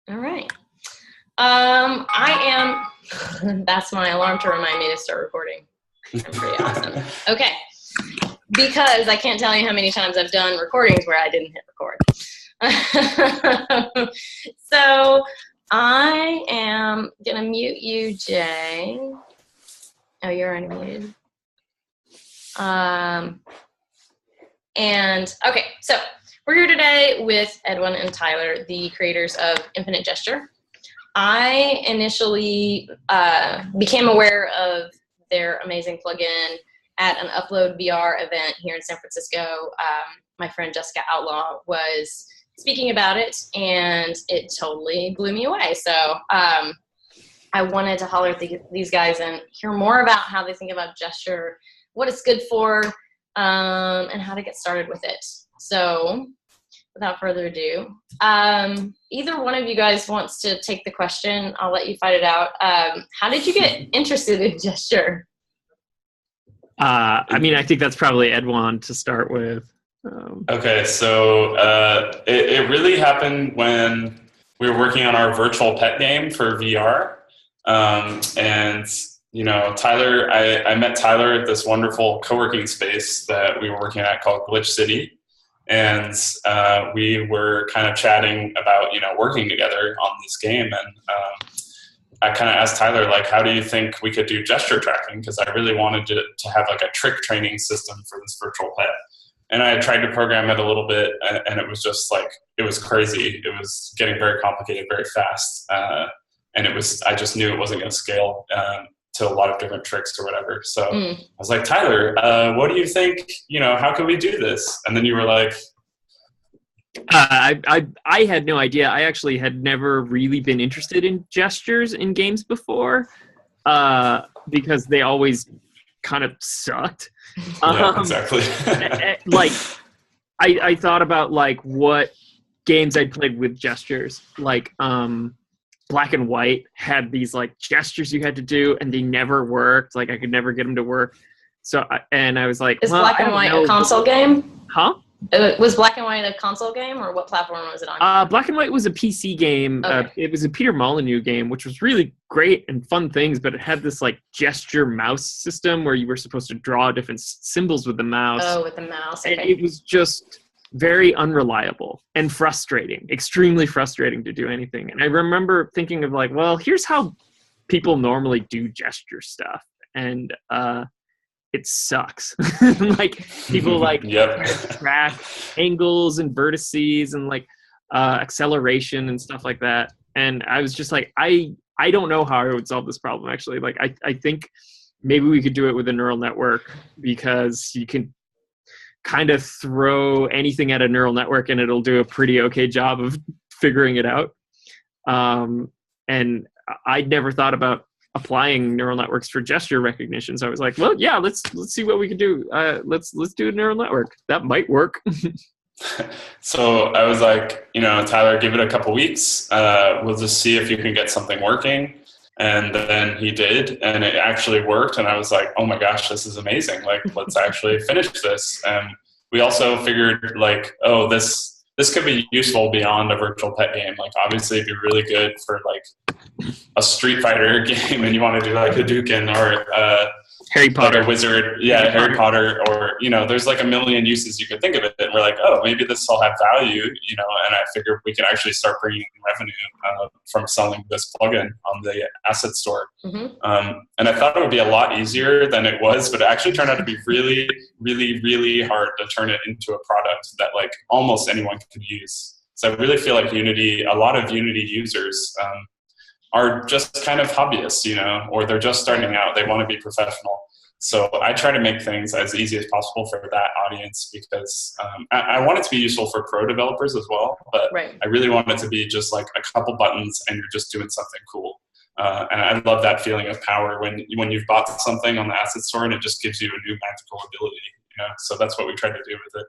All right. That's my alarm to remind me to start recording. I'm pretty awesome. Okay. Because I can't tell you how many times I've done recordings where I didn't hit record. So I am going to mute you, Jay. Oh, you're unmuted. And okay, so we're here today with Edwon and Tyler, the creators of Infinite Gesture. I initially became aware of their amazing plugin at an Upload VR event here in San Francisco. My friend Jessica Outlaw was speaking about it, and it totally blew me away. So I wanted to holler at these guys and hear more about how they think about gesture, what it's good for, and how to get started with it. So without further ado, either one of you guys wants to take the question. I'll let you fight it out. How did you get interested in gesture? I mean, I think that's probably Edwon to start with. Okay, so it really happened when we were working on our virtual pet game for VR. And, you know, Tyler, I met Tyler at this wonderful co-working space that we were working at called Glitch City. And we were kind of chatting about, you know, working together on this game. And I kind of asked Tyler, like, how do you think we could do gesture tracking? Because I really wanted to have like a trick training system for this virtual pet. And I tried to program it a little bit, and it was just like, it was crazy. It was getting very complicated very fast. And I just knew it wasn't going to scale to a lot of different tricks or whatever. So I was like, Tyler, what do you think, you know, how can we do this? And then you were like, I had no idea. I actually had never really been interested in gestures in games before, because they always kind of sucked. Yeah, exactly. Like, I thought about like what games I'd played with gestures. Like, Black and White had these like gestures you had to do, and they never worked. Like, I could never get them to work. So, I was like, Is Black and White a console game? Huh? Was Black and White a console game, or what platform was it on? Black and White was a PC game. Okay. It was a Peter Molyneux game, which was really great and fun things, but it had this like gesture mouse system where you were supposed to draw different symbols with the mouse. Oh, with the mouse. Okay. And it was just very unreliable and frustrating, extremely frustrating to do anything. And I remember thinking of like, well, here's how people normally do gesture stuff. And it sucks. Like, people like track angles and vertices and like acceleration and stuff like that. And I was just like, I don't know how I would solve this problem, actually. Like, I think maybe we could do it with a neural network, because you can kind of throw anything at a neural network and it'll do a pretty okay job of figuring it out. And I'd never thought about applying neural networks for gesture recognition. So I was like, well, yeah, let's see what we can do. Let's do a neural network. That might work. So I was like, you know, Tyler, give it a couple weeks. We'll just see if you can get something working. And then he did, and it actually worked. And I was like, oh my gosh, this is amazing. Like, let's actually finish this. And we also figured like, oh, this could be useful beyond a virtual pet game. Like, obviously it'd be really good for like a Street Fighter game, and you want to do like Hadouken or Harry Potter, like a wizard, Harry Potter, or, you know, there's like a million uses you could think of it. And we're like, oh, maybe this will have value, you know. And I figured we could actually start bringing revenue from selling this plugin on the asset store. Mm-hmm. And I thought it would be a lot easier than it was, but it actually turned out to be really, really, really hard to turn it into a product that like almost anyone could use. So I really feel like a lot of Unity users are just kind of hobbyists, you know, or they're just starting out. They want to be professional. So I try to make things as easy as possible for that audience, because I want it to be useful for pro developers as well, but right. I really want it to be just like a couple buttons and you're just doing something cool. And I love that feeling of power when you've bought something on the asset store and it just gives you a new magical ability, you know. So that's what we try to do with it.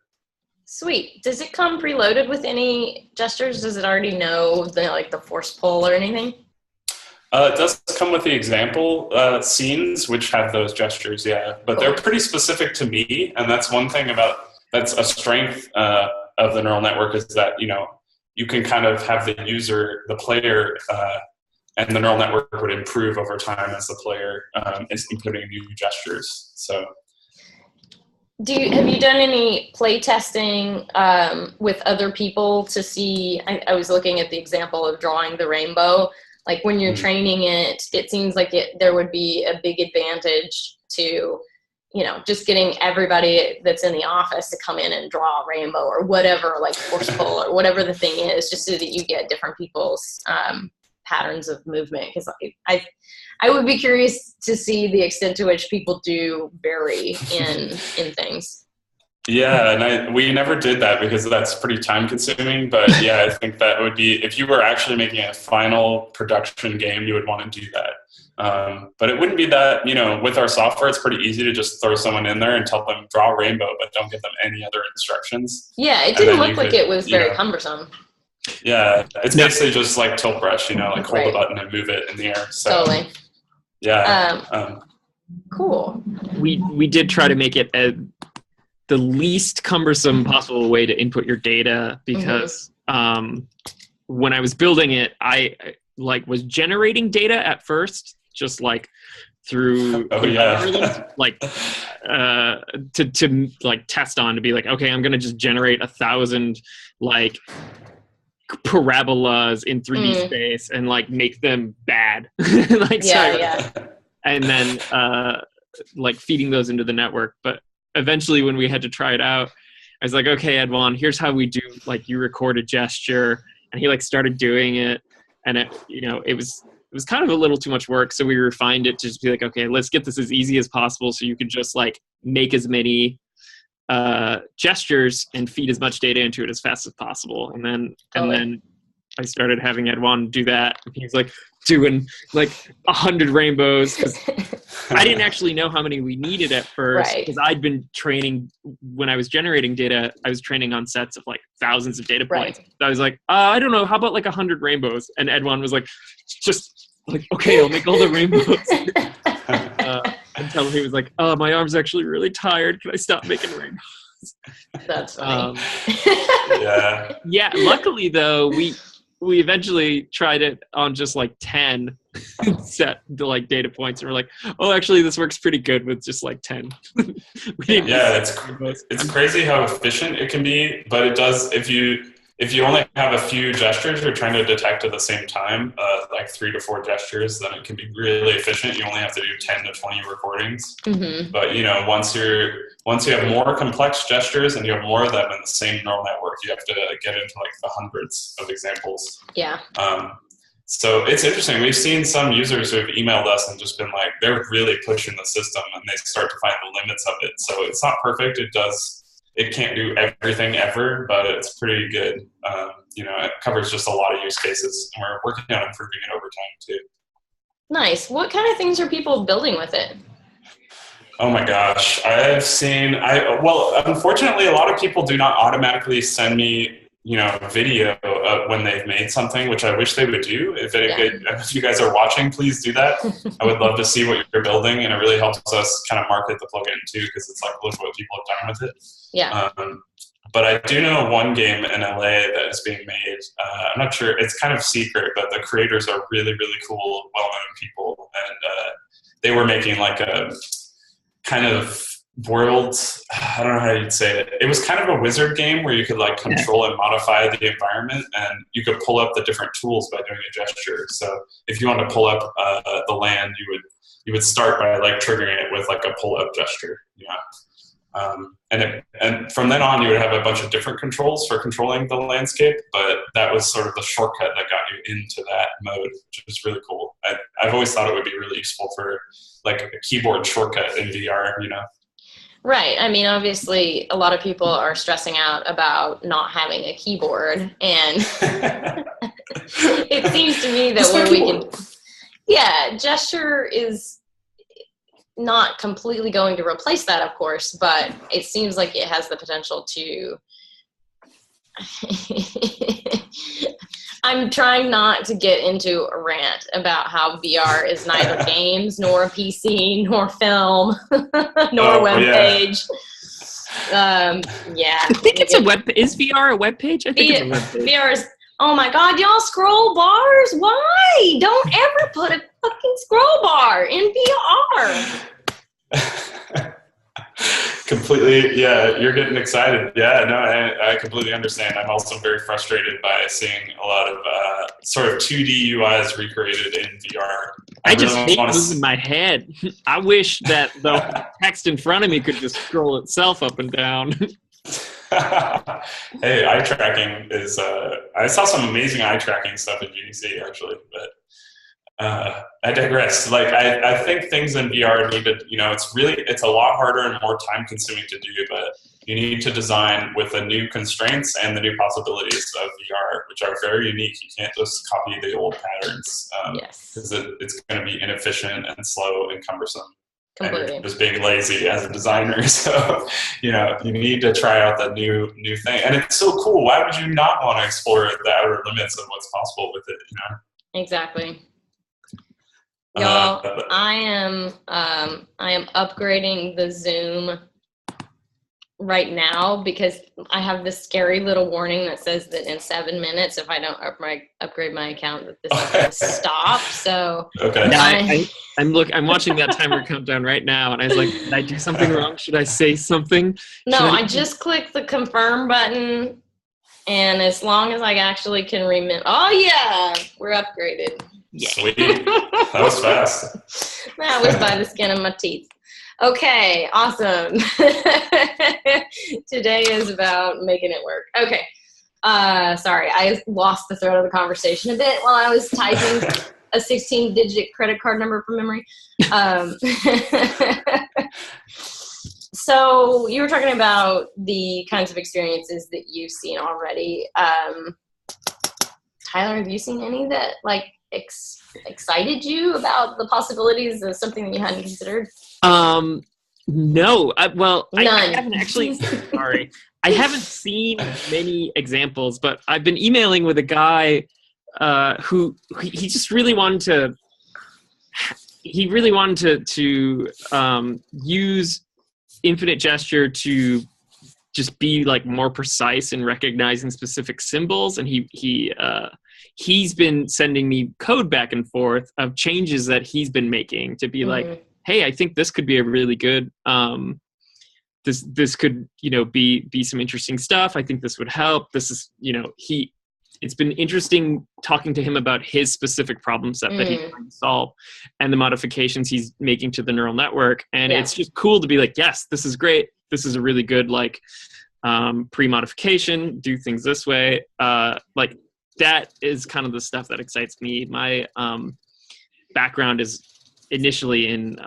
Sweet. Does it come preloaded with any gestures? Does it already know the force pull or anything? It does come with the example scenes, which have those gestures, yeah. But they're pretty specific to me, and that's one thing that's a strength of the neural network, is that, you know, you can kind of have the player, and the neural network would improve over time as the player is inputting new gestures. So, have you done any play testing with other people to see? I was looking at the example of drawing the rainbow. Like when you're training it, it seems like there would be a big advantage to, just getting everybody that's in the office to come in and draw a rainbow or whatever, like forceful or whatever the thing is, just so that you get different people's patterns of movement. Because I would be curious to see the extent to which people do vary in things. Yeah, and we never did that because that's pretty time consuming. But yeah, I think that would be, if you were actually making a final production game, you would want to do that. But it wouldn't be that, with our software, it's pretty easy to just throw someone in there and tell them draw a rainbow, but don't give them any other instructions. Yeah, it didn't look like it was very cumbersome. Yeah, it's basically just like tilt brush, like hold the button and move it in the air. So, totally. Yeah. Cool. We did try to make it the least cumbersome possible way to input your data, because when I was building it, I was generating data at first, just through algorithms, to test on, to be okay, I'm gonna just generate 1,000 parabolas in 3D space and make them bad. And then feeding those into the network. But eventually when we had to try it out, I was like, okay, Edwon, here's how we do, you record a gesture, and he started doing it, and it was kind of a little too much work, so we refined it to just be okay, let's get this as easy as possible so you could just make as many gestures and feed as much data into it as fast as possible. And then I started having Edwon do that. And he's doing 100 rainbows, because I didn't actually know how many we needed at first, because I'd been training, when I was generating data, I was training on sets of thousands of data points. So I was I don't know, how about 100 rainbows? And Edwon was just okay, I'll make all the rainbows. Until he was oh, my arm's actually really tired. Can I stop making rainbows? That's funny. Yeah. Luckily, though, we eventually tried it on just 10 set the data points, and we're oh, actually, this works pretty good with just 10. It's crazy how efficient it can be, but it does, if you only have a few gestures you're trying to detect at the same time, 3 to 4 gestures, then it can be really efficient. You only have to do 10 to 20 recordings. But once you have more complex gestures and you have more of them in the same neural network, you have to get into the hundreds of examples. Yeah. So it's interesting. We've seen some users who have emailed us and just been they're really pushing the system, and they start to find the limits of it. So it's not perfect. It can't do everything ever, but it's pretty good. It covers just a lot of use cases, and we're working on improving it over time too. Nice. What kind of things are people building with it? Oh my gosh. Unfortunately, a lot of people do not automatically send me, video when they've made something, which I wish they would do. If you guys are watching, please do that. I would love to see what you're building, and it really helps us kind of market the plugin too, because it's look what people have done with it. Yeah. But I do know one game in LA that is being made. I'm not sure, it's kind of secret, but the creators are really, really cool, well-known people, and they were making a kind of world, I don't know how you'd say it. It was kind of a wizard game where you could control and modify the environment, and you could pull up the different tools by doing a gesture. So if you wanted to pull up the land, you would start by triggering it with a pull up gesture. And from then on, you would have a bunch of different controls for controlling the landscape, but that was sort of the shortcut that got you into that mode, which was really cool. I've always thought it would be really useful for a keyboard shortcut in VR, Right. I mean, obviously, a lot of people are stressing out about not having a keyboard, and it seems to me that when we can, gesture is not completely going to replace that, of course, but it seems like it has the potential to. I'm trying not to get into a rant about how VR is neither games, nor a PC, nor film, nor web page. I think it's a web. Is VR a web page? I think it's a web page. VR is Oh my God, y'all, scroll bars? Why? Don't ever put a fucking scroll bar in VR. Completely, yeah, you're getting excited. Yeah, no, I completely understand. I'm also very frustrated by seeing a lot of sort of 2D UIs recreated in VR. I just hate moving my head. I wish that the text in front of me could just scroll itself up and down. Hey, eye tracking is, I saw some amazing eye tracking stuff in GDC actually, but I digress. Like, I think things in VR need to, it's a lot harder and more time consuming to do, but you need to design with the new constraints and the new possibilities of VR, which are very unique. You can't just copy the old patterns because it's going to be inefficient and slow and cumbersome. Completely. And just being lazy as a designer. So, you need to try out the new thing. And it's so cool. Why would you not want to explore the outer limits of what's possible with it, Exactly. Y'all, I am upgrading the Zoom right now because I have this scary little warning that says that in 7 minutes, if I don't upgrade my account, that this is going to stop. So okay. I'm watching that timer countdown right now, and I was like, did I do something wrong? Should I say something? No, I just clicked the confirm button, and as long as I actually can remember, oh yeah, we're upgraded. Yeah. Sweet. That was fast. That was by the skin of my teeth. Okay, awesome. Today is about making it work. Okay. Sorry, I lost the thread of the conversation a bit while I was typing a 16-digit credit card number from memory. So you were talking about the kinds of experiences that you've seen already. Tyler, have you seen any that excited you about the possibilities of something that you hadn't considered? No. I haven't actually. Sorry, I haven't seen many examples, but I've been emailing with a guy who he just really wanted to. He really wanted to use infinite gesture to just be more precise in recognizing specific symbols, and he's been sending me code back and forth of changes that he's been making to be like, hey, I think this could be a really good, this could, be some interesting stuff. I think this would help. This is, it's been interesting talking to him about his specific problem set that he's trying to solve and the modifications he's making to the neural network. And it's just cool to be like, yes, this is great. This is a really good, pre-modification, do things this way. That is kind of the stuff that excites me. My background is initially in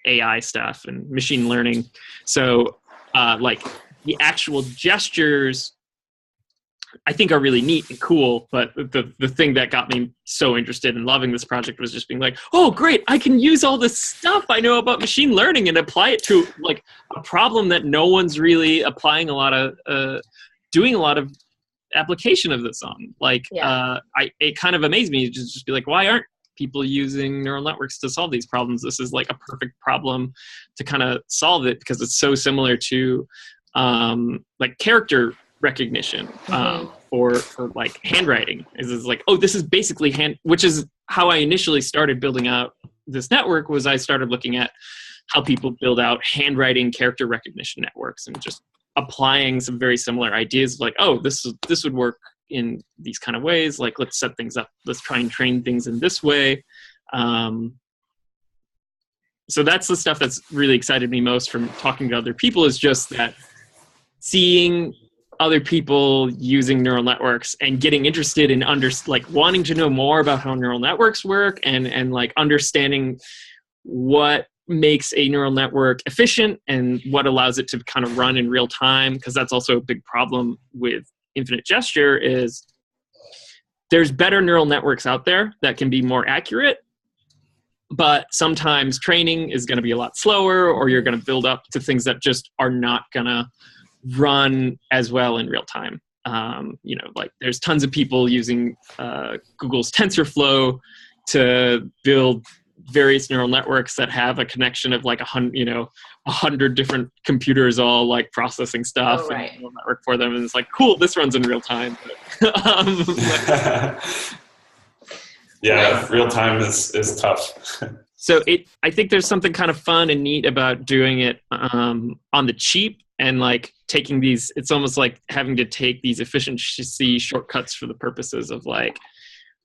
AI stuff and machine learning. So the actual gestures I think are really neat and cool, but the thing that got me so interested in loving this project was just being like, oh great, I can use all this stuff I know about machine learning and apply it to a problem that no one's really applying a lot of doing a lot of application of this on. It kind of amazed me to just be like, why aren't people using neural networks to solve these problems? This is a perfect problem to kind of solve it because it's so similar to character recognition for handwriting. Is oh, this is basically which is how I initially started building out this network. Was I started looking at how people build out handwriting character recognition networks and just applying some very similar ideas this would work in these kind of ways. Let's set things up. Let's try and train things in this way. So that's the stuff that's really excited me most from talking to other people, is just that seeing other people using neural networks and getting interested in wanting to know more about how neural networks work and understanding what makes a neural network efficient and what allows it to kind of run in real time. Because that's also a big problem with infinite gesture, is there's better neural networks out there that can be more accurate, but sometimes training is going to be a lot slower, or you're going to build up to things that just are not going to run as well in real time. There's tons of people using Google's TensorFlow to build various neural networks that have a connection of like 100 different computers all like processing stuff and neural network for them, and it's like, cool, this runs in real time. Yeah, real time is tough. So I think there's something kind of fun and neat about doing it on the cheap, and like taking these, it's almost like having to take these efficiency shortcuts for the purposes of like,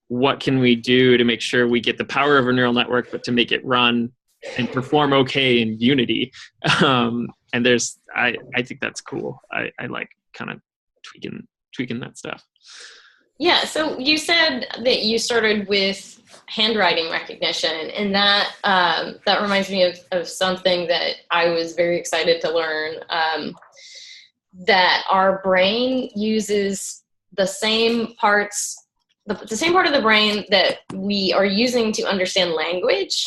what can we do to make sure we get the power of a neural network, but to make it run and perform okay in Unity. And I think that's cool. I like kind of tweaking that stuff. Yeah, so you said that you started with handwriting recognition, and that reminds me of something that I was very excited to learn, that our brain uses the same part of the brain that we are using to understand language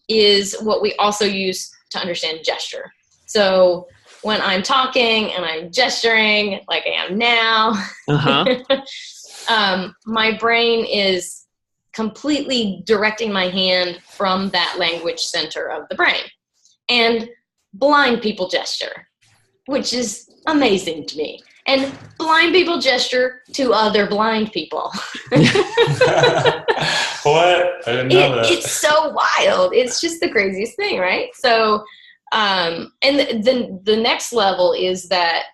is what we also use to understand gesture. So when I'm talking and I'm gesturing like I am now, my brain is completely directing my hand from that language center of the brain. And blind people gesture, which is amazing to me. And blind people gesture to other blind people. What? I didn't know that. It's so wild. It's just the craziest thing, right? So, and the next level is that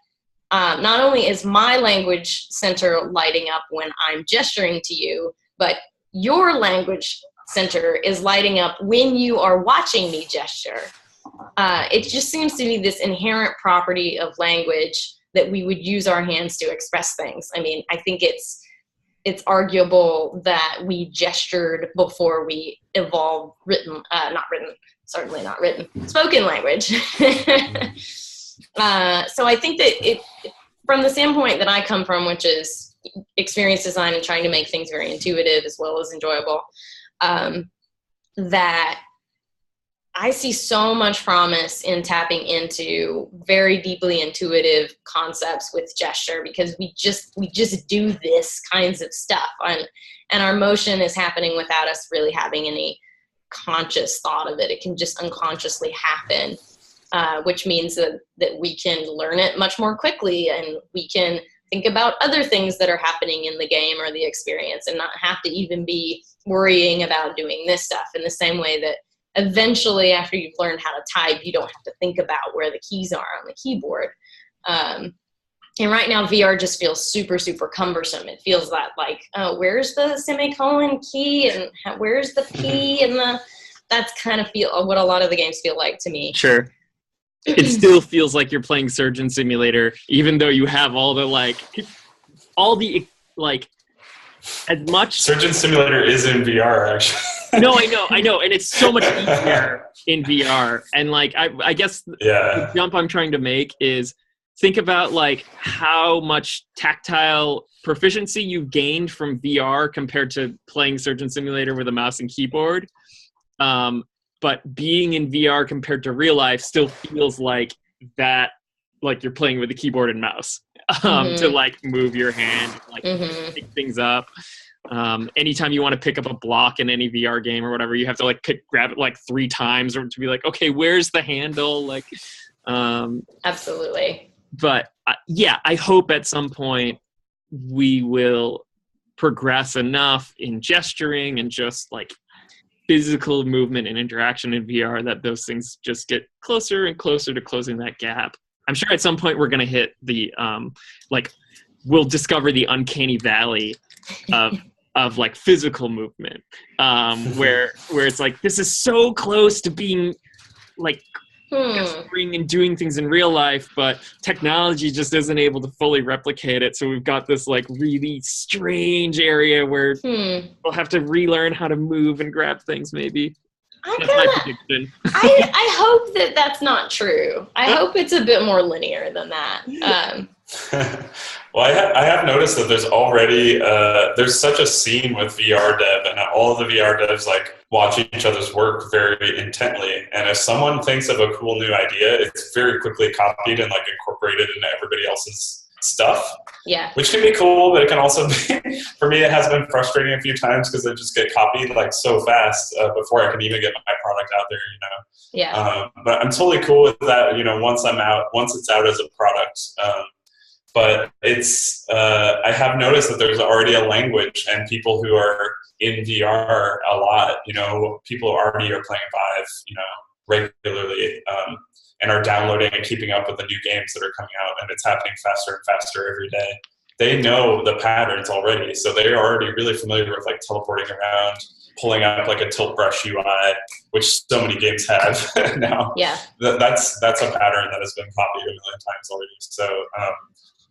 not only is my language center lighting up when I'm gesturing to you, but your language center is lighting up when you are watching me gesture. It just seems to be this inherent property of language that we would use our hands to express things. I mean, I think it's arguable that we gestured before we evolved spoken language. So I think that from the standpoint that I come from, which is experience design and trying to make things very intuitive as well as enjoyable, that I see so much promise in tapping into very deeply intuitive concepts with gesture, because we just do this kinds of stuff, and our motion is happening without us really having any conscious thought of it. It can just unconsciously happen, which means that we can learn it much more quickly, and we can think about other things that are happening in the game or the experience and not have to even be worrying about doing this stuff, in the same way that eventually, after you've learned how to type, you don't have to think about where the keys are on the keyboard. And right now, VR just feels super, super cumbersome. It feels that like, oh, where's the semicolon key, and where's the P, and that's kind of what a lot of the games feel like to me. Sure. It still feels like you're playing Surgeon Simulator, even though you have all the as much. Surgeon Simulator is in VR, actually. No, I know, and it's so much easier in VR. And like, I guess the jump I'm trying to make is think about like how much tactile proficiency you've gained from VR compared to playing Surgeon Simulator with a mouse and keyboard. But being in VR compared to real life still feels like that, like you're playing with a keyboard and mouse, to like move your hand, like pick things up. Anytime you want to pick up a block in any VR game or whatever, you have to like grab it like 3 times, or to be like, okay, where's the handle? Like, absolutely. But yeah, I hope at some point we will progress enough in gesturing and just like physical movement and interaction in VR that those things just get closer and closer to closing that gap. I'm sure at some point we're going to hit the we'll discover the uncanny valley of like physical movement, where it's like, this is so close to being like gesturing and doing things in real life, but technology just isn't able to fully replicate it. So we've got this like really strange area where we'll have to relearn how to move and grab things, maybe. That's my prediction. I hope that that's not true. I hope it's a bit more linear than that. Well, I have noticed that there's already there's such a scene with VR dev, and all of the VR devs like watch each other's work very intently. And if someone thinks of a cool new idea, it's very quickly copied and like incorporated into everybody else's stuff. Yeah. Which can be cool, but it can also be, for me, it has been frustrating a few times because I just get copied like so fast before I can even get my product out there, you know. Yeah. But I'm totally cool with that, you know, once it's out as a product. But it's, I have noticed that there's already a language and people who are in VR a lot, you know, people already are playing Vive, you know, regularly, and are downloading and keeping up with the new games that are coming out, and it's happening faster and faster every day. They know the patterns already, so they're already really familiar with like teleporting around, pulling up like a tilt brush UI, which so many games have now. Yeah. That's a pattern that has been copied a million times already. So,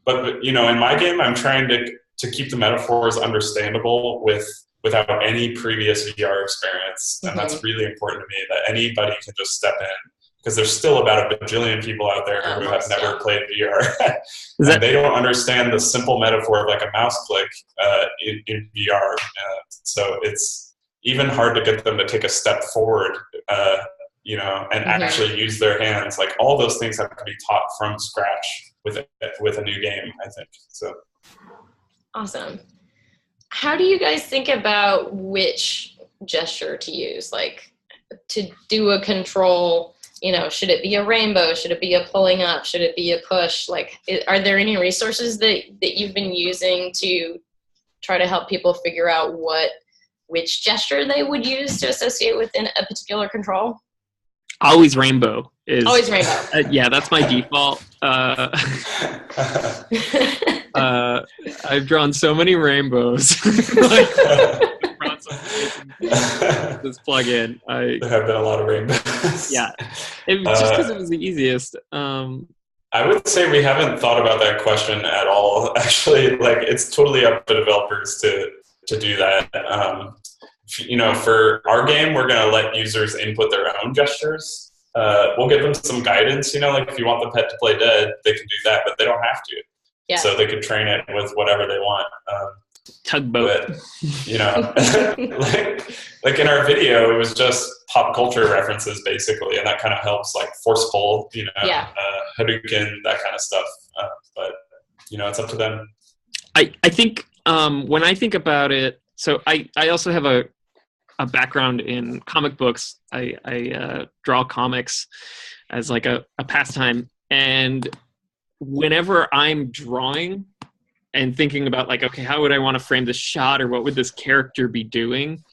but you know, in my game, I'm trying to keep the metaphors understandable without any previous VR experience, and that's really important to me. That anybody can just step in. Because there's still about a bajillion people out there who have never played VR. And they don't understand the simple metaphor of like a mouse click in VR. So it's even hard to get them to take a step forward, you know, and actually use their hands. Like all those things have to be taught from scratch with a new game, I think. So Awesome. How do you guys think about which gesture to use? Like to do a control, you know, should it be a rainbow? Should it be a pulling up? Should it be a push? Like, are there any resources that you've been using to try to help people figure out which gesture they would use to associate with a particular control? Always rainbow. Always rainbow. Yeah, that's my default. I've drawn so many rainbows. This plugin. There have been a lot of rainbows. Yeah, just because it was the easiest. I would say we haven't thought about that question at all. Actually, like it's totally up to developers to do that. You know, for our game, we're going to let users input their own gestures. We'll give them some guidance. You know, like if you want the pet to play dead, they can do that, but they don't have to. Yeah. So they could train it with whatever they want. Tugboat. But, you know, like in our video, it was just pop culture references basically, and that kind of helps, like force pull, you know, Hadouken, that kind of stuff. But you know, it's up to them. I think when I think about it, so I also have a background in comic books. I draw comics as like a pastime, and whenever I'm drawing and thinking about like, okay, how would I want to frame this shot, or what would this character be doing,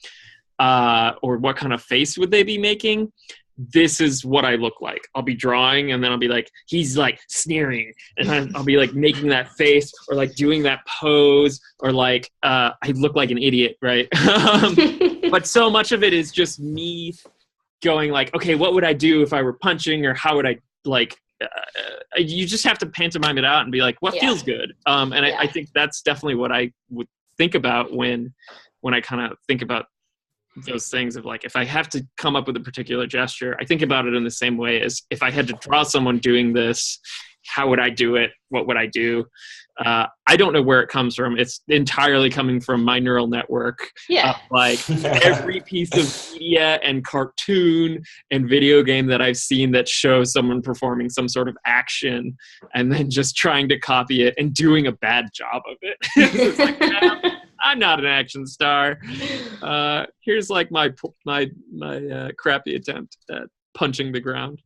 or what kind of face would they be making? This is what I look like. I'll be drawing, and then I'll be like, he's like sneering, and I'll be like making that face, or like doing that pose, or like I look like an idiot, right? But so much of it is just me going like, okay, what would I do if I were punching, or how would I like? You just have to pantomime it out and be like, what feels good? I think that's definitely what I would think about when I kind of think about those things of like, if I have to come up with a particular gesture, I think about it in the same way as if I had to draw someone doing this, how would I do it? What would I do? I don't know where it comes from. It's entirely coming from my neural network. Yeah. Like every piece of media and cartoon and video game that I've seen that shows someone performing some sort of action and then just trying to copy it and doing a bad job of it. It's like, I'm not an action star. Here's like my crappy attempt at punching the ground.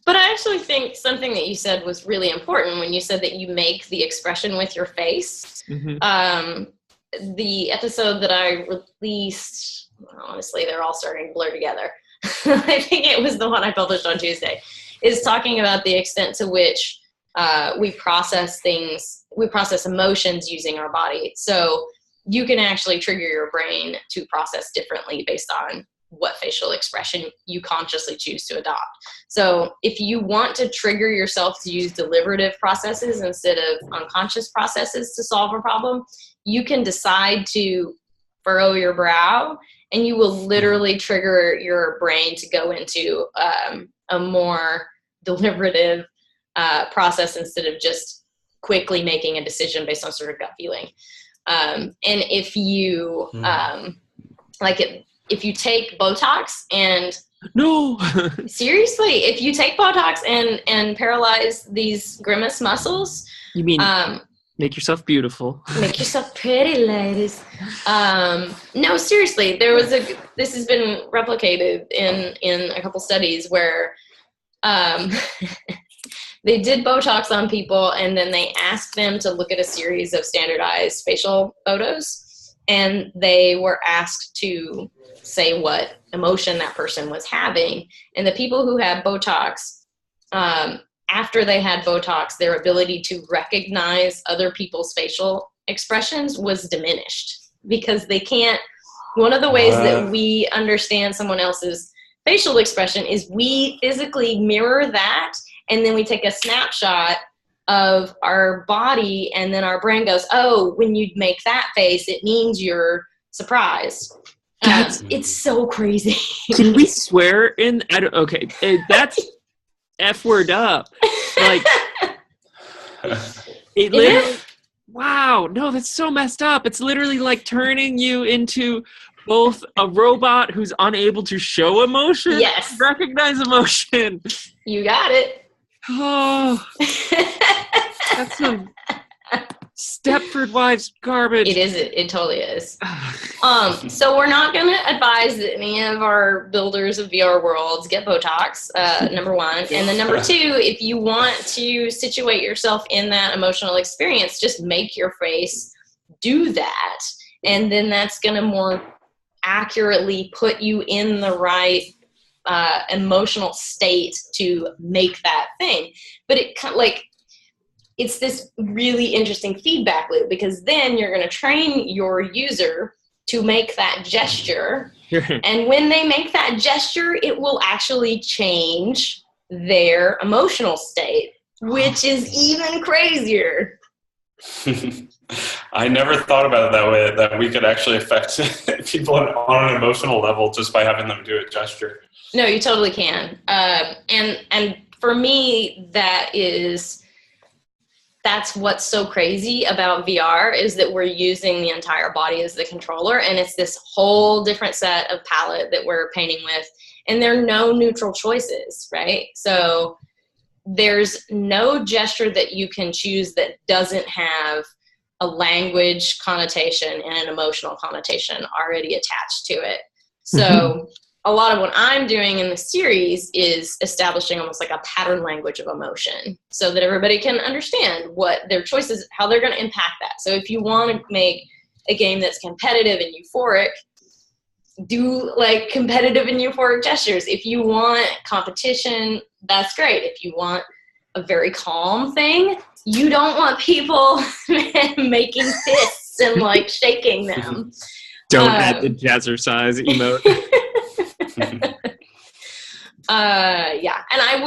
But I actually think something that you said was really important when you said that you make the expression with your face. The episode that I released, honestly, they're all starting to blur together. I think it was the one I published on Tuesday, is talking about the extent to which we process emotions using our body. So you can actually trigger your brain to process differently based on what facial expression you consciously choose to adopt. So if you want to trigger yourself to use deliberative processes instead of unconscious processes to solve a problem, you can decide to furrow your brow, and you will literally trigger your brain to go into a more deliberative process instead of just quickly making a decision based on sort of gut feeling. And if you if you take Botox and seriously, if you take Botox and paralyze these grimace muscles, You mean make yourself beautiful. Make yourself pretty, ladies. No, seriously, this has been replicated in a couple studies where they did Botox on people, and then they asked them to look at a series of standardized facial photos, and they were asked to say what emotion that person was having. And the people who had Botox, after they had Botox, their ability to recognize other people's facial expressions was diminished, because they can't. One of the ways that we understand someone else's facial expression is we physically mirror that, and then we take a snapshot of our body, and then our brain goes, oh, when you make that face, it means you're surprised. It's so crazy. Can we swear in? Okay, that's F word up. Like, it literally, wow, no, that's so messed up. It's literally like turning you into both a robot who's unable to show emotion, yes, recognize emotion. You got it. Oh, that's some Stepford Wives garbage. It is. It totally is. So we're not going to advise that any of our builders of VR worlds get Botox, number one. And then number two, if you want to situate yourself in that emotional experience, just make your face do that. And then that's going to more accurately put you in the right emotional state to make that thing. But it's this really interesting feedback loop, because then you're going to train your user to make that gesture. And when they make that gesture, it will actually change their emotional state, which is even crazier. I never thought about it that way, that we could actually affect people on an emotional level just by having them do a gesture. No, you totally can. And for me, that's what's so crazy about VR, is that we're using the entire body as the controller, and it's this whole different set of palette that we're painting with, and there are no neutral choices, right? So there's no gesture that you can choose that doesn't have a language connotation and an emotional connotation already attached to it. So a lot of what I'm doing in the series is establishing almost like a pattern language of emotion, so that everybody can understand what their choices, how they're going to impact that. So if you want to make a game that's competitive and euphoric, do like competitive and euphoric gestures. If you want competition, that's great. If you want a very calm thing, you don't want people making fists and like shaking them. Don't add the jazzercise emote. Yeah, and I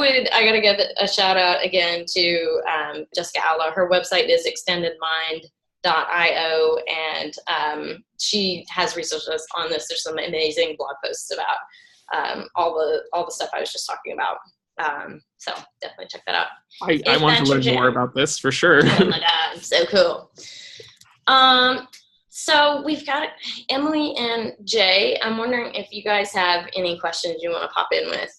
gotta give a shout out again to Jessica Outlaw. Her website is extendedmind.io, and she has resources on this. There's some amazing blog posts about all the stuff I was just talking about. So definitely check that out. I want to learn more about this for sure. Oh my god, so cool. So we've got Emily and Jay. I'm wondering if you guys have any questions you want to pop in with.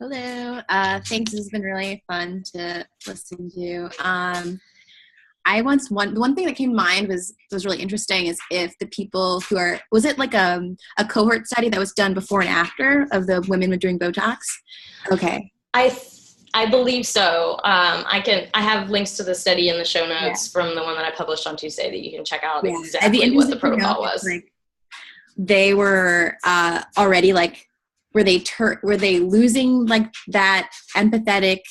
Hello. Thanks. This has been really fun to listen to. One thing that came to mind was really interesting is if the people who are, was it like a cohort study that was done before and after of the women doing Botox? Okay. I believe so. I have links to the study in the show notes from the one that I published on Tuesday that you can check out exactly what the protocol was. Like, they were already like, were they losing like that empathetic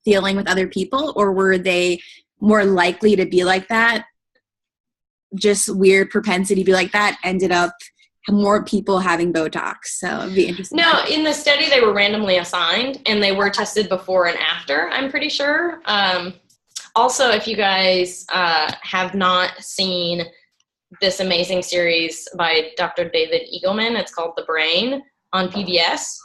feeling with other people, or were they more likely to be like that? Just weird propensity to be like that ended up more people having Botox. So it'd be interesting. No, in the study they were randomly assigned, and they were tested before and after, I'm pretty sure. Also, if you guys have not seen this amazing series by Dr. David Eagleman, it's called The Brain on PBS.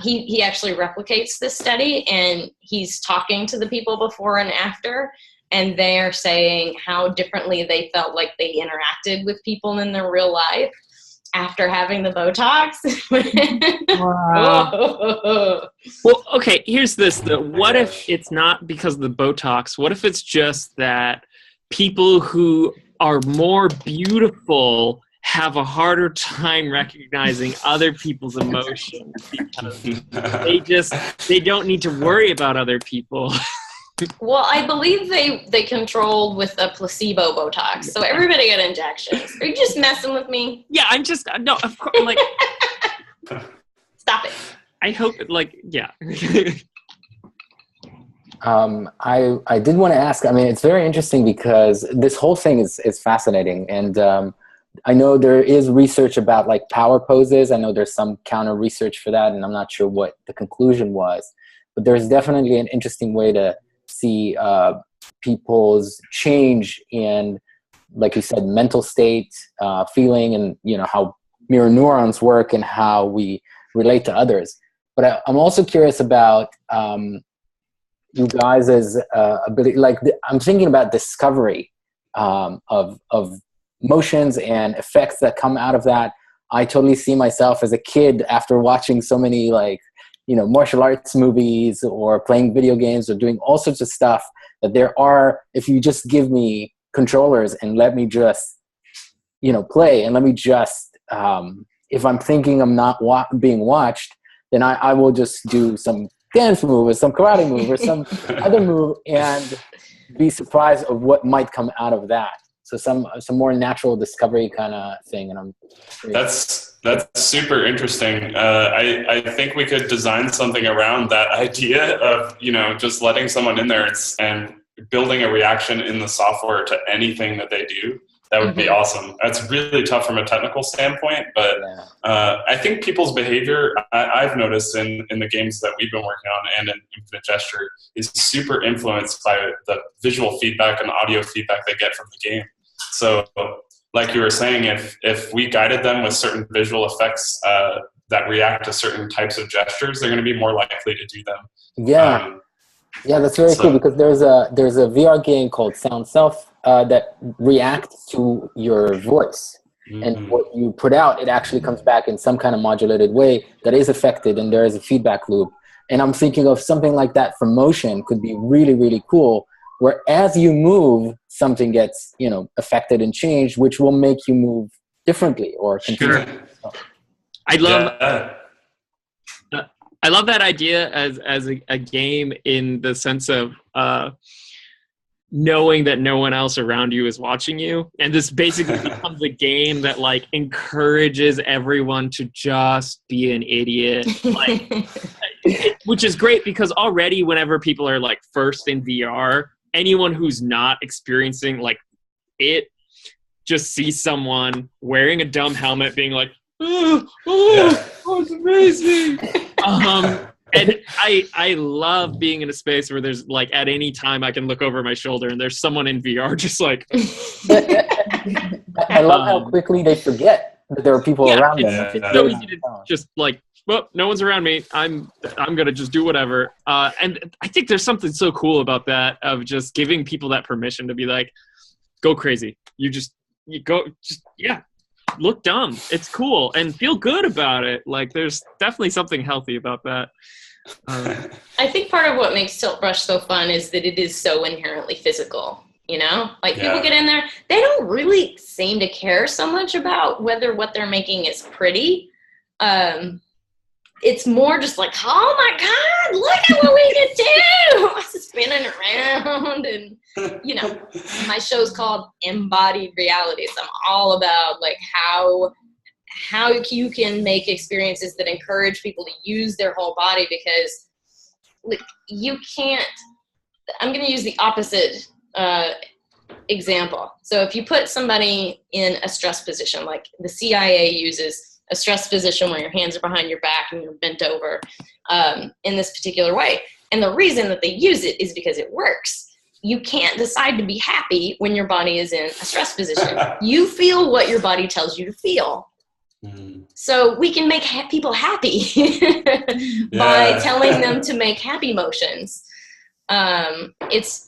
He actually replicates this study, and he's talking to the people before and after, and they're saying how differently they felt like they interacted with people in their real life after having the Botox. Wow. Well, okay, here's this though. What if it's not because of the Botox? What if it's just that people who are more beautiful have a harder time recognizing other people's emotions because they don't need to worry about other people? Well, I believe they controlled with a placebo Botox, so everybody got injections. Are you just messing with me? Yeah, I'm just no. Of course, like stop it. I hope, like, yeah. I did want to ask. I mean, it's very interesting because this whole thing is fascinating, and I know there is research about like power poses. I know there's some counter research for that, and I'm not sure what the conclusion was, but there's definitely an interesting way to see people's change in, like you said, mental state, feeling, and how mirror neurons work and how we relate to others. But I'm also curious about you guys' ability. Like I'm thinking about discovery of motions and effects that come out of that. I totally see myself as a kid after watching so many martial arts movies or playing video games or doing all sorts of stuff that there are, if you just give me controllers and let me just, play and let me just, if I'm thinking I'm not being watched, then I will just do some dance move or some karate move or some other move and be surprised of what might come out of that. So some more natural discovery kind of thing. And That's super interesting. I think we could design something around that idea of, just letting someone in there and building a reaction in the software to anything that they do. That would be awesome. That's really tough from a technical standpoint, but I think people's behavior, I've noticed in the games that we've been working on and in Infinite Gesture, is super influenced by the visual feedback and audio feedback they get from the game. So like you were saying, if we guided them with certain visual effects that react to certain types of gestures, they're going to be more likely to do them. Yeah, that's very cool because there's a VR game called Sound Self that reacts to your voice. Mm-hmm. And what you put out, it actually comes back in some kind of modulated way that is affected, and there is a feedback loop. And I'm thinking of something like that for motion could be really, really cool, where as you move, something gets, affected and changed, which will make you move differently or continue. Sure. I love that idea as a game in the sense of knowing that no one else around you is watching you. And this basically becomes a game that like encourages everyone to just be an idiot. Which is great because already whenever people are like first in VR, anyone who's not experiencing like it just sees someone wearing a dumb helmet being like, oh, it's amazing. And I love being in a space where there's like at any time I can look over my shoulder and there's someone in VR just like. I love how quickly they forget that there are people around them. It's so easy to just like, well, no one's around me. I'm gonna just do whatever. And I think there's something so cool about that of just giving people that permission to be like, go crazy. Look dumb. It's cool and feel good about it. Like there's definitely something healthy about that. I think part of what makes Tilt Brush so fun is that it is so inherently physical. People get in there, they don't really seem to care so much about whether what they're making is pretty. It's more just like, oh my God, look at what we can do! Spinning around, and my show's called Embodied Realities. I'm all about like how you can make experiences that encourage people to use their whole body, because like you can't. I'm going to use the opposite example. So if you put somebody in a stress position, like the CIA uses a stress position where your hands are behind your back and you're bent over in this particular way. And the reason that they use it is because it works. You can't decide to be happy when your body is in a stress position. You feel what your body tells you to feel. So we can make people happy by telling them to make happy motions. It's,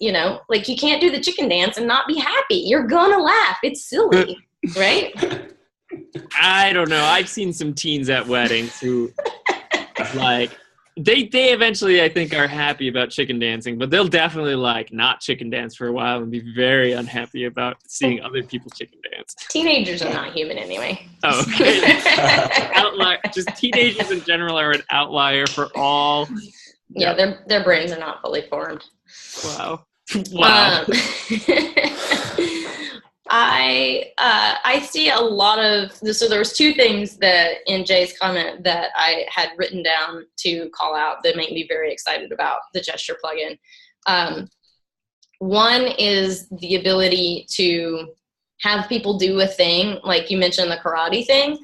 like you can't do the chicken dance and not be happy. You're gonna laugh. It's silly, right? I don't know. I've seen some teens at weddings who, like, they eventually, I think, are happy about chicken dancing, but they'll definitely, like, not chicken dance for a while and be very unhappy about seeing other people chicken dance. Teenagers are not human anyway. Oh, okay. Outlier. Just teenagers in general are an outlier for all. Yeah, their brains are not fully formed. Wow. Wow. I see a lot of, so there was two things that in Jay's comment that I had written down to call out that make me very excited about the gesture plugin. One is the ability to have people do a thing, like you mentioned the karate thing.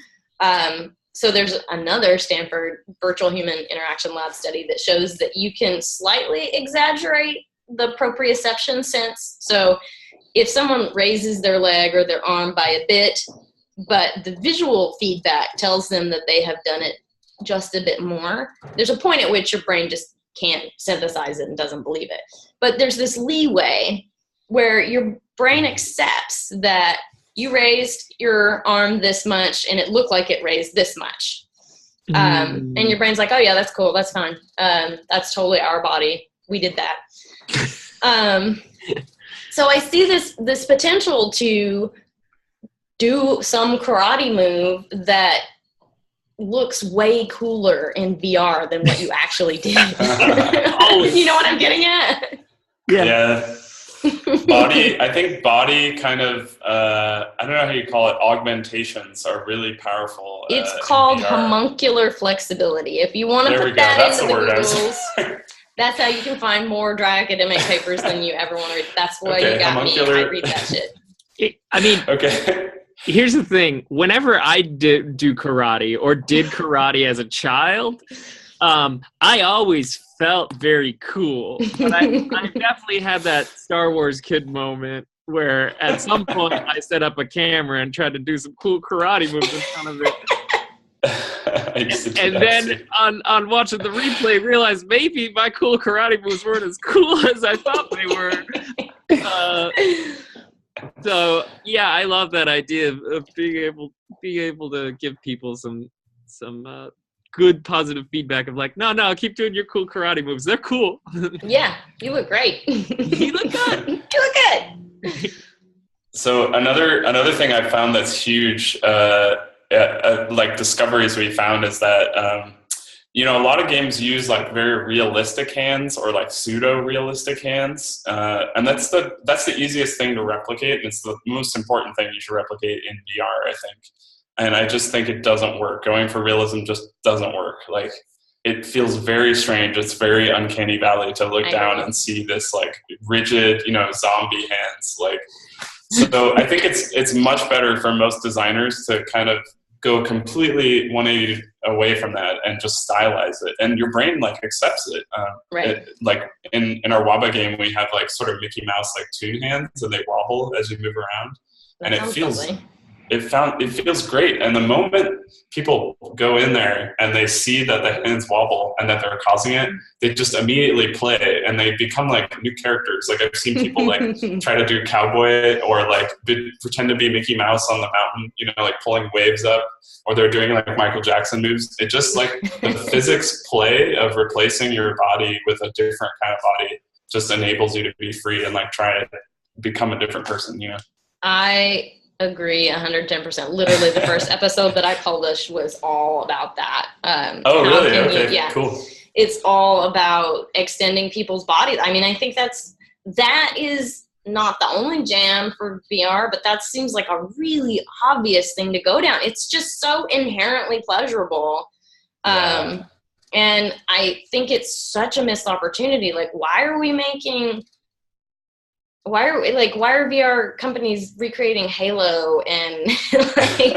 So there's another Stanford Virtual Human Interaction Lab study that shows that you can slightly exaggerate the proprioception sense. So if someone raises their leg or their arm by a bit, but the visual feedback tells them that they have done it just a bit more, there's a point at which your brain just can't synthesize it and doesn't believe it. But there's this leeway where your brain accepts that you raised your arm this much and it looked like it raised this much. And your brain's like, oh yeah, that's cool, that's fine. That's totally our body. We did that. So I see this potential to do some karate move that looks way cooler in VR than what you actually did. You know what I'm getting at? Yeah. I think body kind of, I don't know how you call it, augmentations are really powerful. It's called homuncular flexibility. If you want to put that into the Googles, that's how you can find more dry academic papers than you ever want to read. That's why you got me. I read that shit. Okay. Here's the thing. Whenever I do karate or did karate as a child, I always felt very cool. But I definitely had that Star Wars kid moment where at some point I set up a camera and tried to do some cool karate moves in front of it. And then on watching the replay, realized maybe my cool karate moves weren't as cool as I thought they were. So yeah, I love that idea of being able to give people some good positive feedback of like, no, keep doing your cool karate moves. They're cool. Yeah, you look great. You look good. You look good. So another thing I found that's huge. Like discoveries we found is that a lot of games use like very realistic hands or like pseudo realistic hands, and that's the easiest thing to replicate, and it's the most important thing you should replicate in VR, I think. And I just think it doesn't work. Going for realism just doesn't work. Like, it feels very strange. It's very uncanny valley to look down and see this like rigid, zombie hands. Like, so I think it's much better for most designers to kind of go completely 180 away from that and just stylize it, and your brain like accepts it. Right. Like in our WABA game, we have like sort of Mickey Mouse like toon hands, and they wobble as you move around, and it feels great. And the moment people go in there and they see that the hands wobble and that they're causing it, they just immediately play and they become like new characters. Like, I've seen people like try to do cowboy or like pretend to be Mickey Mouse on the mountain, like pulling waves up, or they're doing like Michael Jackson moves. It just like the physics play of replacing your body with a different kind of body just enables you to be free and like try to become a different person, I agree 110%. Literally the first episode that I published was all about that. Really? Okay, cool. It's all about extending people's bodies. I mean, I think that is not the only jam for VR, but that seems like a really obvious thing to go down. It's just so inherently pleasurable. And I think it's such a missed opportunity. Like, why are VR companies recreating Halo and like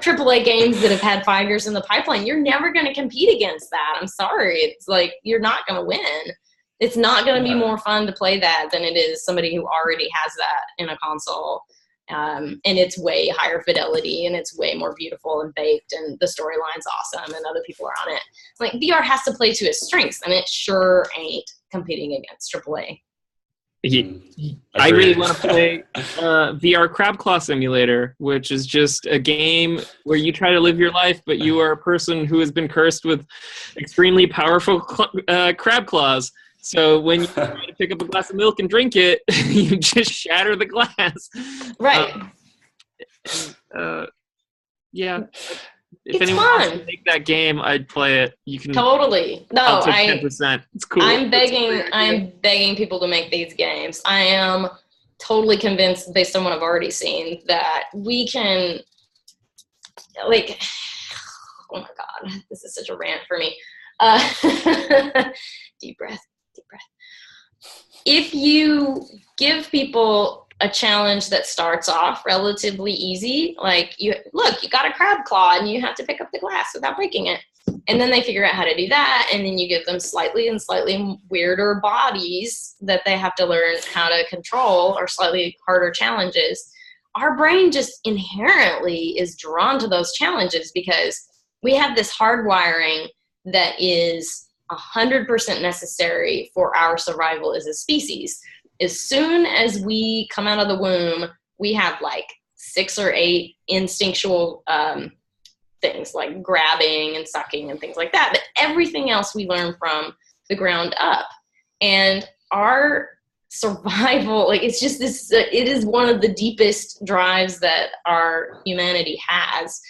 AAA games that have had 5 years in the pipeline? You're never going to compete against that. I'm sorry. It's like, you're not going to win. It's not going to be more fun to play that than it is somebody who already has that in a console. And it's way higher fidelity and it's way more beautiful and baked and the storyline's awesome and other people are on it. Like, VR has to play to its strengths, and it sure ain't competing against AAA. I really want to play VR Crab Claw Simulator, which is just a game where you try to live your life, but you are a person who has been cursed with extremely powerful crab claws. So when you try to pick up a glass of milk and drink it, you just shatter the glass. Right. Yeah. If It's anyone wants fun. to make that game, I'd play it. You can Totally. No, I'll take 10%. It's cool. I'm begging people to make these games. I am totally convinced, based on what I've already seen, that we can, like, oh my God, this is such a rant for me. Deep breath. If you give people a challenge that starts off relatively easy, like you got a crab claw and you have to pick up the glass without breaking it. And then they figure out how to do that. And then you give them slightly weirder bodies that they have to learn how to control, or slightly harder challenges. Our brain just inherently is drawn to those challenges because we have this hardwiring that is 100% necessary for our survival as a species. As soon as we come out of the womb, we have like 6 or 8 instinctual things like grabbing and sucking and things like that. But everything else we learn from the ground up. And our survival, like, it's just this, it is one of the deepest drives that our humanity has.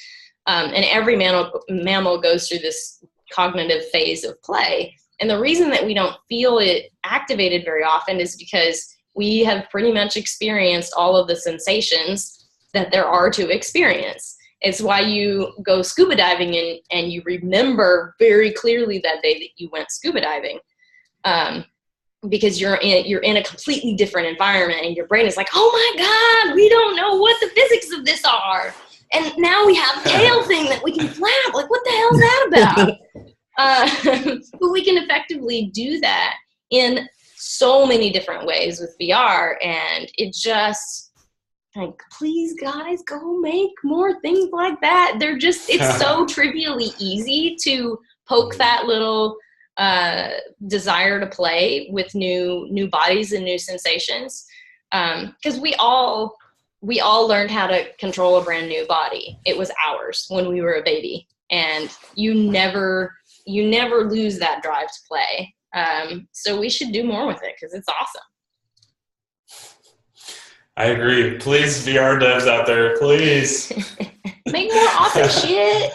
And every mammal goes through this cognitive phase of play. And the reason that we don't feel it activated very often is because we have pretty much experienced all of the sensations that there are to experience. It's why you go scuba diving and you remember very clearly that day that you went scuba diving, because you're in a completely different environment and your brain is like, oh my God, we don't know what the physics of this are. And now we have a tail thing that we can flap. Like, what the hell is that about? But we can effectively do that in so many different ways with VR, and it just, like, please guys, go make more things like that. They're just, it's so trivially easy to poke that little desire to play with new bodies and new sensations, because we all learned how to control a brand new body. It was ours when we were a baby, and you never lose that drive to play. So we should do more with it because it's awesome. I agree. Please, VR devs out there, please. Make more awesome shit.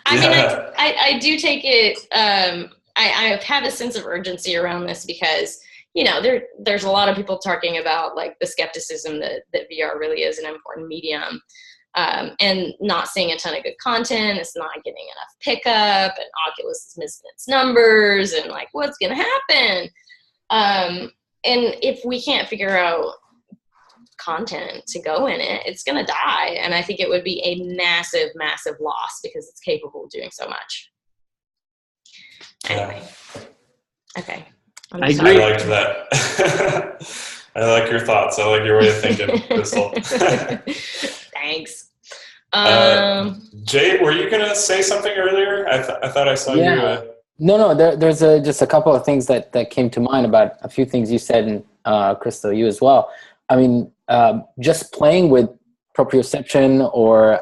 I mean, I do take it, I have a sense of urgency around this because, you know, there's a lot of people talking about, like, the skepticism that VR really is an important medium. And not seeing a ton of good content. It's not getting enough pickup, and Oculus is missing its numbers, and, like, what's going to happen? And if we can't figure out content to go in it, it's going to die. And I think it would be a massive, massive loss because it's capable of doing so much. Anyway. Okay. I agree. I liked that. I like your thoughts. I like your way of thinking, Crystal. Thanks. Jay, were you going to say something earlier? I thought I saw you. No. There's just a couple of things that came to mind about a few things you said, and Crystal, you as well. I mean, just playing with proprioception or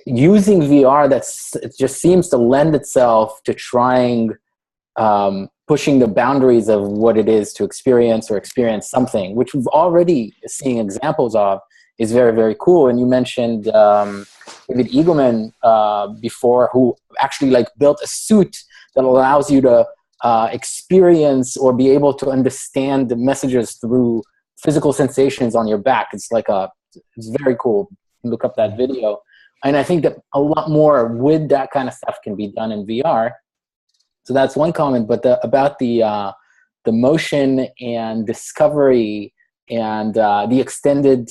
using VR, it just seems to lend itself to trying, pushing the boundaries of what it is to experience something, which we've already seen examples of, is very, very cool. And you mentioned David Eagleman before, who actually, like, built a suit that allows you to experience or be able to understand the messages through physical sensations on your back. It's very cool. Look up that video. And I think that a lot more with that kind of stuff can be done in VR. So that's one comment. But about the motion and discovery and the extended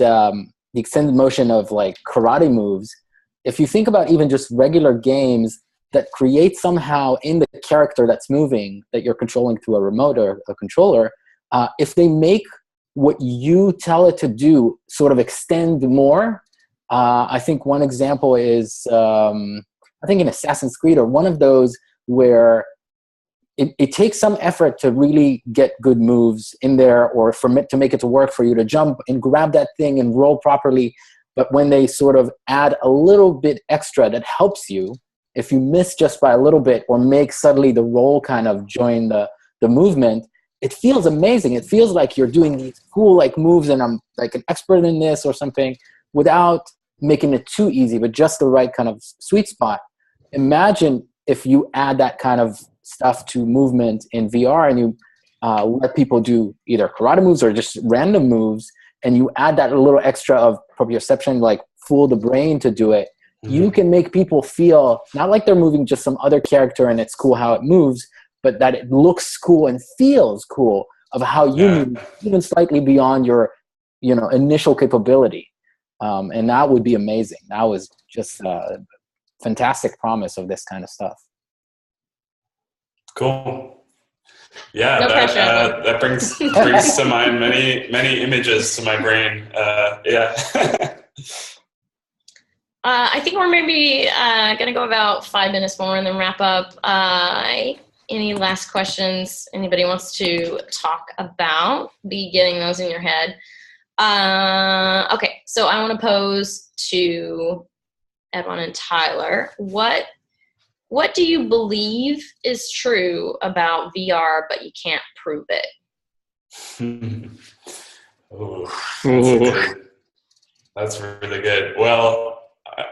motion of, like, karate moves, if you think about even just regular games that create somehow in the character that's moving, that you're controlling through a remote or a controller, if they make what you tell it to do sort of extend more, I think one example is, I think in Assassin's Creed, or one of those where it takes some effort to really get good moves in there, or to make it to work for you to jump and grab that thing and roll properly. But when they sort of add a little bit extra that helps you, if you miss just by a little bit or make suddenly the roll kind of join the movement, it feels amazing. It feels like you're doing these cool like moves and I'm like an expert in this or something, without making it too easy, but just the right kind of sweet spot. Imagine if you add that kind of stuff to movement in VR and you let people do either karate moves or just random moves, and you add that little extra of proprioception, like fool the brain to do it. You can make people feel not like they're moving just some other character and it's cool how it moves, but that it looks cool and feels cool of how you move, even slightly beyond your, initial capability. And that would be amazing. That was just a fantastic promise of this kind of stuff. Cool. Yeah, No pressure. that brings to mind many images to my brain. Yeah. I think we're maybe going to go about 5 minutes more and then wrap up. Any last questions anybody wants to talk about? Be getting those in your head. Okay, so I want to pose to Edwon and Tyler. What do you believe is true about VR, but you can't prove it? That's really good. Well,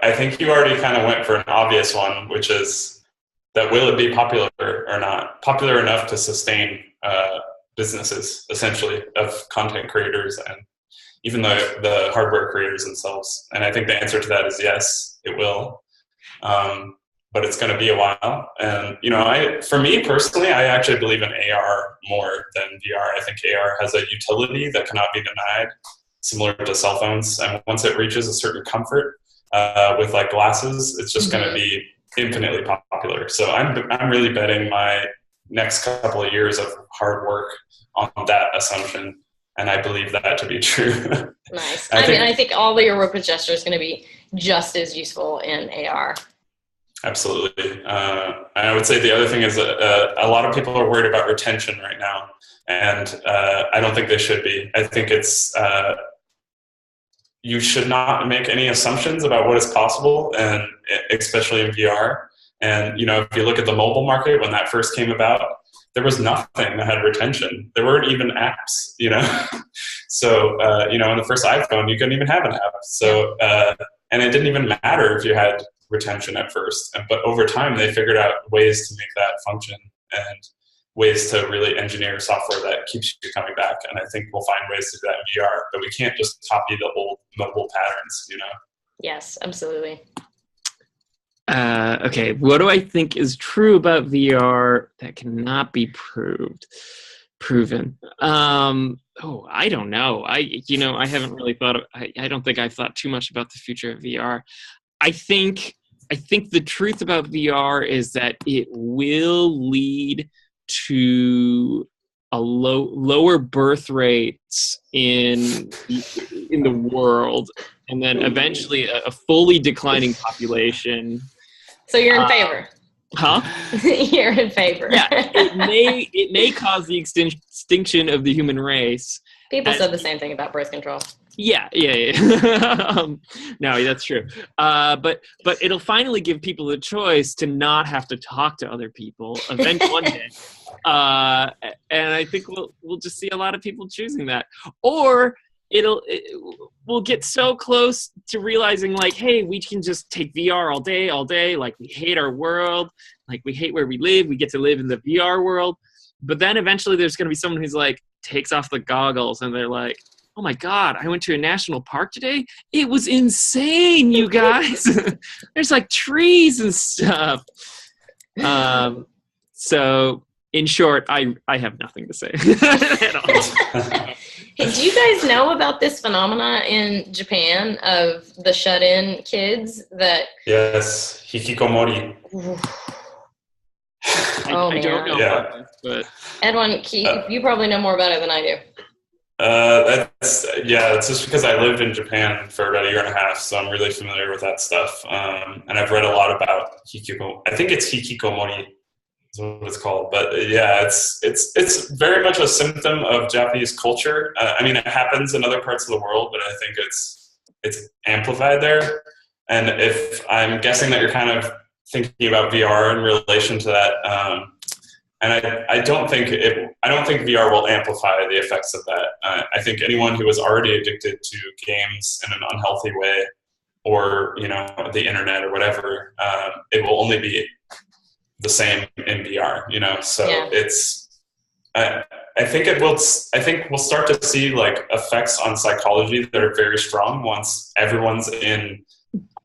I think you already kind of went for an obvious one, which is that will it be popular or not? Popular enough to sustain businesses, essentially, of content creators and even the hardware creators themselves. And I think the answer to that is yes, it will. But it's going to be a while. And, for me personally, I actually believe in AR more than VR. I think AR has a utility that cannot be denied, similar to cell phones. And once it reaches a certain comfort with like glasses, it's just going to be infinitely popular. So I'm really betting my next couple of years of hard work on that assumption. And I believe that to be true. Nice. I think all of your work with Gesture is going to be just as useful in AR. Absolutely. And I would say the other thing is a lot of people are worried about retention right now. And I don't think they should be. I think it's you should not make any assumptions about what is possible, and especially in VR. And, if you look at the mobile market, when that first came about, there was nothing that had retention. There weren't even apps, So, in the first iPhone, you couldn't even have an app. So, and it didn't even matter if you had retention at first. But over time, they figured out ways to make that function and ways to really engineer software that keeps you coming back. And I think we'll find ways to do that in VR, but we can't just copy the old mobile patterns, Yes, absolutely. Okay, what do I think is true about VR that cannot be proven? I don't know. I haven't really thought of, I don't think I've thought too much about the future of VR. I think the truth about VR is that it will lead to a lower birth rates in the world, and then eventually a fully declining population. So you're in favor? Huh? You're in favor. Yeah, it may cause the extinction of the human race. People said the same thing about birth control. Yeah. No, that's true. But it'll finally give people the choice to not have to talk to other people eventually one day. And I think we'll just see a lot of people choosing that. Or we'll get so close to realizing, like, hey, we can just take VR all day. Like, we hate our world. Like, we hate where we live. We get to live in the VR world. But then eventually there's going to be someone who's like, takes off the goggles and they're like, oh my God, I went to a national park today. It was insane, you guys. There's like trees and stuff. So in short, I have nothing to say at all. Hey, do you guys know about this phenomena in Japan of the shut-in kids that... Yes, hikikomori. I don't know about this, but... Edwon, you probably know more about it than I do. It's just because I lived in Japan for about 1.5 years, so I'm really familiar with that stuff. And I've read a lot about I think it's hikikomori. is what it's called. But yeah, it's very much a symptom of Japanese culture. I mean, it happens in other parts of the world, but I think it's amplified there. And if I'm guessing that you're kind of thinking about VR in relation to that, and I don't think VR will amplify the effects of that. I think anyone who is already addicted to games in an unhealthy way, or the internet or whatever, it will only be the same in VR. So I think we'll start to see like effects on psychology that are very strong once everyone's in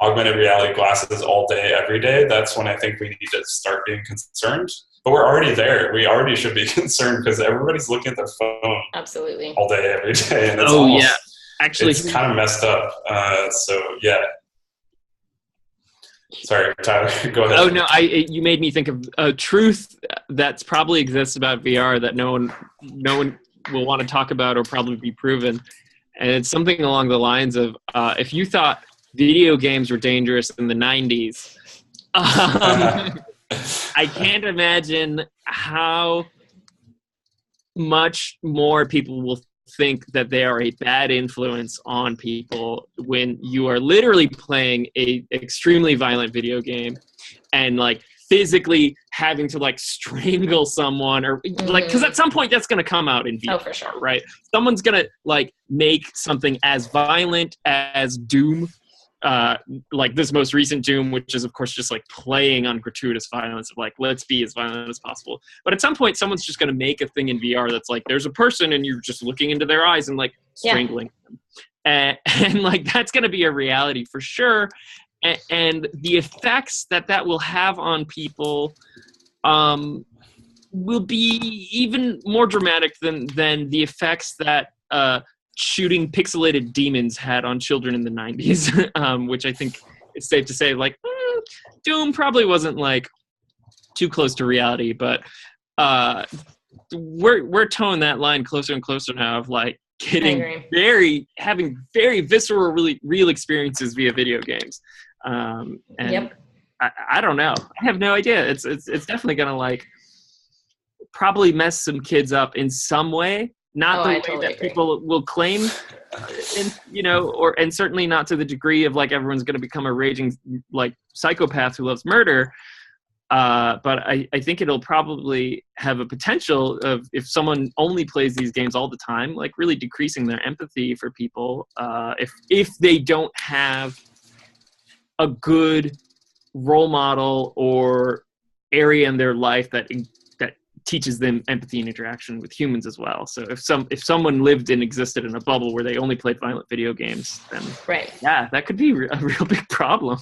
augmented reality glasses all day, every day. That's when I think we need to start being concerned. But we're already there. We already should be concerned because everybody's looking at their phone absolutely all day, every day, and it's actually it's kind of messed up. So yeah. Sorry, Tyler. Go ahead. Oh no, you made me think of a truth that's probably exists about VR that no one will want to talk about or probably be proven, and it's something along the lines of if you thought video games were dangerous in the 90s. I can't imagine how much more people will think that they are a bad influence on people when you are literally playing a extremely violent video game and like physically having to like strangle someone or like, because at some point that's going to come out in VR. Oh, for sure. Right? Someone's going to like make something as violent as Doom. Like this most recent Doom, which is of course just like playing on gratuitous violence of like, let's be as violent as possible. But at some point, someone's just going to make a thing in VR that's like, there's a person and you're just looking into their eyes and like strangling them. And like, that's going to be a reality for sure. And the effects that will have on people will be even more dramatic than the effects that shooting pixelated demons had on children in the 90s, which I think it's safe to say, like, Doom probably wasn't, like, too close to reality, but we're towing that line closer and closer now of, like, having very visceral, really real experiences via video games. And I don't know. I have no idea. It's definitely going to, like, probably mess some kids up in some way. Not the way totally that people will claim, and certainly not to the degree of like everyone's going to become a raging like psychopath who loves murder. But I think it'll probably have a potential of, if someone only plays these games all the time, like really decreasing their empathy for people if they don't have a good role model or area in their life that teaches them empathy and interaction with humans as well. So if someone lived and existed in a bubble where they only played violent video games, then that could be a real big problem.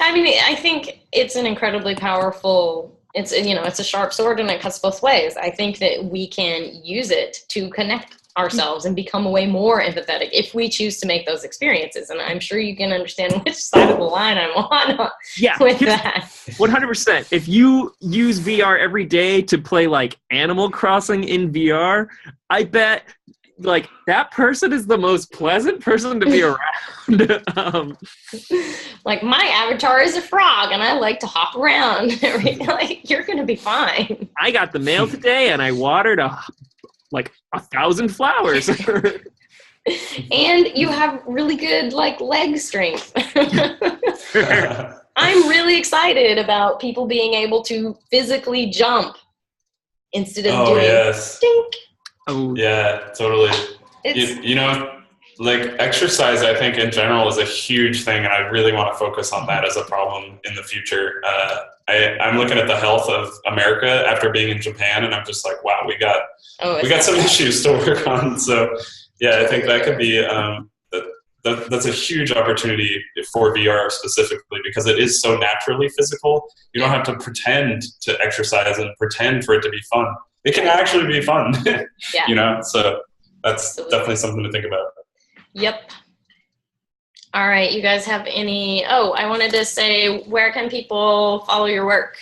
I mean, I think it's an incredibly powerful, it's a sharp sword and it cuts both ways. I think that we can use it to connect ourselves and become way more empathetic if we choose to make those experiences. And I'm sure you can understand which side of the line I'm on with that. 100%. If you use VR every day to play like Animal Crossing in VR, I bet like that person is the most pleasant person to be around. Like my avatar is a frog and I like to hop around. Like you're going to be fine. I got the mail today and I watered 1,000 flowers. And you have really good like leg strength. I'm really excited about people being able to physically jump instead of doing stink. Oh yeah, totally. Like exercise, I think in general is a huge thing, and I really want to focus on that as a problem in the future. I'm looking at the health of America after being in Japan, and I'm just like, wow, we got some issues to work on. So yeah, I think that could be that's a huge opportunity for VR specifically because it is so naturally physical. You don't have to pretend to exercise and pretend for it to be fun. It can actually be fun, So that's definitely something to think about. Yep. All right, you guys have any? Oh, I wanted to say, where can people follow your work?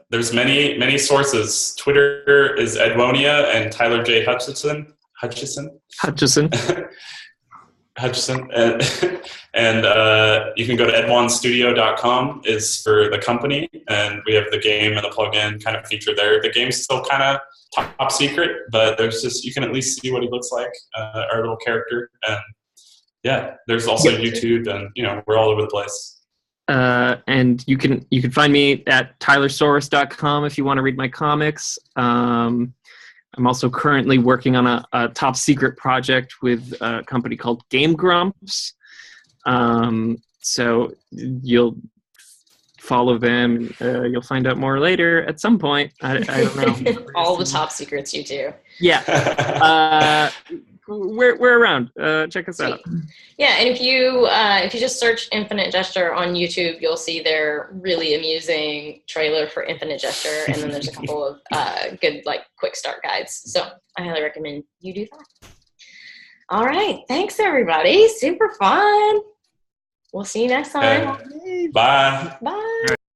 There's many sources. Twitter is Edwonia and Tyler J. Hutchinson. Hutchinson, and you can go to edwonstudio.com is for the company, and we have the game and the plugin kind of featured there. The game's still kind of top secret, but there's just, you can at least see what he looks like, our little character, and yeah, there's also YouTube, and we're all over the place. And you can find me at tylersaurus.com if you want to read my comics. I'm also currently working on a top secret project with a company called Game Grumps. So you'll follow them. You'll find out more later at some point. I don't know. All the top secrets you do. Yeah. We're around. Check us out. Yeah, and if you just search Infinite Gesture on YouTube, you'll see their really amusing trailer for Infinite Gesture, and then there's a couple of good quick start guides. So I highly recommend you do that. All right, thanks everybody. Super fun. We'll see you next time. Bye. Bye.